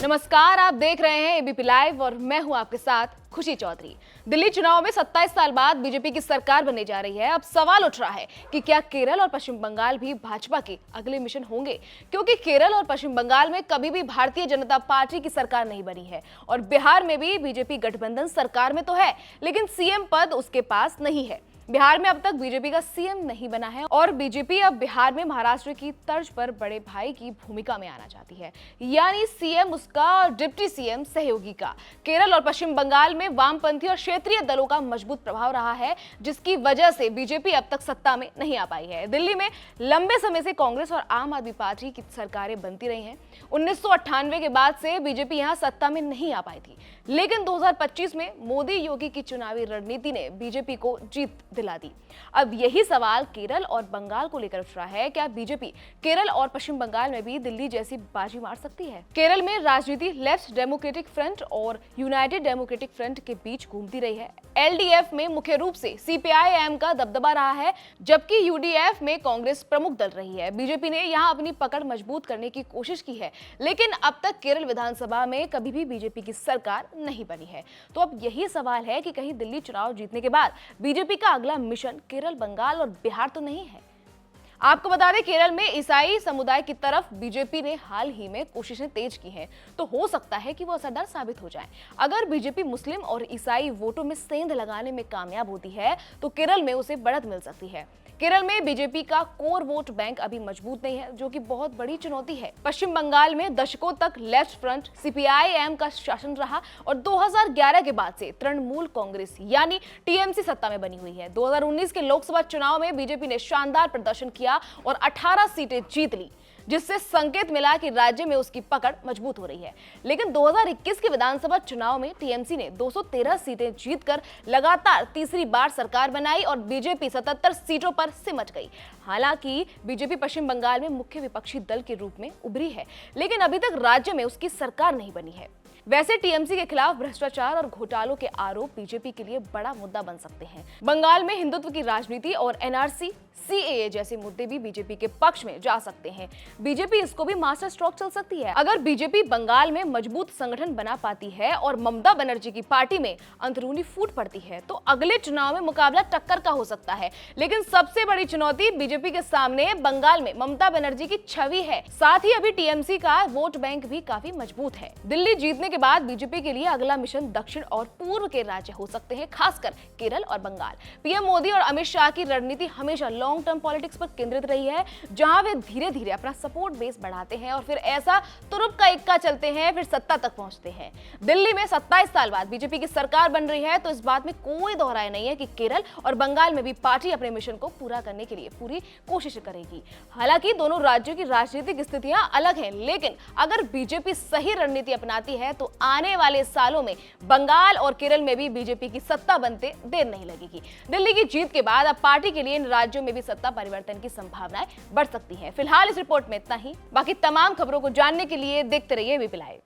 नमस्कार, आप देख रहे हैं एबीपी लाइव और मैं हूं आपके साथ खुशी चौधरी। दिल्ली चुनाव में 27 साल बाद बीजेपी की सरकार बनने जा रही है। अब सवाल उठ रहा है कि क्या केरल और पश्चिम बंगाल भी भाजपा के अगले मिशन होंगे, क्योंकि केरल और पश्चिम बंगाल में कभी भी भारतीय जनता पार्टी की सरकार नहीं बनी है और बिहार में भी बीजेपी गठबंधन सरकार में तो है, लेकिन सीएम पद उसके पास नहीं है। बिहार में अब तक बीजेपी का सीएम नहीं बना है और बीजेपी अब बिहार में महाराष्ट्र की तर्ज पर बड़े भाई की भूमिका में आना चाहती है, यानी सीएम उसका और डिप्टी सीएम सहयोगी का। केरल और पश्चिम बंगाल में वामपंथी और क्षेत्रीय दलों का मजबूत प्रभाव रहा है, जिसकी वजह से बीजेपी अब तक सत्ता में नहीं आ पाई है। दिल्ली में लंबे समय से कांग्रेस और आम आदमी पार्टी की सरकारें बनती रही हैं। 1998 के बाद से बीजेपी यहां सत्ता में नहीं आ पाई थी, लेकिन 2025 में मोदी योगी की चुनावी रणनीति ने बीजेपी को जीत दिला दी। अब यही सवाल केरल और बंगाल को लेकर उठ रहा है, क्या बीजेपी केरल और पश्चिम बंगाल में भी दिल्ली जैसी बाजी मार सकती है? केरल में राजनीति लेफ्ट डेमोक्रेटिक फ्रंट और यूनाइटेड डेमोक्रेटिक फ्रंट के बीच घूमती रही है। एलडीएफ में मुख्य रूप से सीपीआई-एम का दबदबा रहा है, जबकि यूडीएफ में कांग्रेस प्रमुख दल रही है। बीजेपी ने यहां अपनी पकड़ मजबूत करने की कोशिश की है, लेकिन अब तक केरल विधानसभा में कभी भी बीजेपी की सरकार नहीं बनी है। तो अब यही सवाल है कि कहीं दिल्ली चुनाव जीतने के बाद बीजेपी का अगला मिशन केरल, बंगाल और बिहार तो नहीं है? आपको बता दें, केरल में ईसाई समुदाय की तरफ बीजेपी ने हाल ही में कोशिशें तेज की हैं, तो हो सकता है कि वो असरदार साबित हो जाए। अगर बीजेपी मुस्लिम और ईसाई वोटों में सेंध लगाने में कामयाब होती है तो केरल में उसे बढ़त मिल सकती है। केरल में बीजेपी का कोर वोट बैंक अभी मजबूत नहीं है, जो कि बहुत बड़ी चुनौती है। पश्चिम बंगाल में दशकों तक लेफ्ट फ्रंट सीपीआई-एम का शासन रहा और 2011 के बाद से तृणमूल कांग्रेस यानी टीएमसी सत्ता में बनी हुई है। 2019 के लोकसभा चुनाव में बीजेपी ने शानदार प्रदर्शन किया और 18 सीटें जीत ली, जिससे संकेत मिला कि राज्य में उसकी पकड़ मजबूत हो रही है। लेकिन 2021 के विधानसभा चुनाव में टीएमसी ने 213 सीटें जीतकर लगातार तीसरी बार सरकार बनाई और बीजेपी 77 सीटों पर सिमट गई। हालांकि बीजेपी पश्चिम बंगाल में मुख्य विपक्षी दल के रूप में उभरी है, लेकिन अभी तक राज्य में उसकी सरकार नहीं बनी है। वैसे टीएमसी के खिलाफ भ्रष्टाचार और घोटालों के आरोप बीजेपी के लिए बड़ा मुद्दा बन सकते हैं। बंगाल में हिंदुत्व की राजनीति और एनआरसी, सीएए जैसे मुद्दे भी बीजेपी के पक्ष में जा सकते हैं। बीजेपी इसको भी मास्टर स्ट्रोक चल सकती है। अगर बीजेपी बंगाल में मजबूत संगठन बना पाती है और ममता बनर्जी की पार्टी में अंदरूनी फूट पड़ती है तो अगले चुनाव में मुकाबला टक्कर का हो सकता है। लेकिन सबसे बड़ी चुनौती बीजेपी के सामने बंगाल में ममता बनर्जी की छवि है। साथ ही अभी टीएमसी का वोट बैंक भी काफी मजबूत है। दिल्ली जीतने के बाद बीजेपी के लिए अगला मिशन दक्षिण और पूर्व के राज्य हो सकते हैं, खासकर केरल और बंगाल। पीएम मोदी और अमित शाह की रणनीति हमेशा लॉन्ग टर्म पॉलिटिक्स पर केंद्रित रही है, जहां वे धीरे धीरे अपना सपोर्ट बेस बढ़ाते हैं और फिर ऐसा तुरुप का इक्का चलते हैं, फिर सत्ता तक पहुंचते हैं। दिल्ली में 27 साल बाद बीजेपी की सरकार बन रही है, तो इस बात में कोई दोहराई नहीं है कि केरल और बंगाल में भी पार्टी अपने मिशन को पूरा करने के लिए पूरी कोशिश करेगी। हालांकि दोनों राज्यों की राजनीतिक स्थितियां अलग हैं, लेकिन अगर बीजेपी सही रणनीति अपनाती है तो आने वाले सालों में बंगाल और केरल में भी बीजेपी की सत्ता बनते देर नहीं लगेगी। दिल्ली की जीत के बाद अब पार्टी के लिए इन राज्यों में भी सत्ता परिवर्तन की संभावनाएं बढ़ सकती है। फिलहाल इस रिपोर्ट में इतना ही। बाकी तमाम खबरों को जानने के लिए देखते रहिए एबीपी लाइव।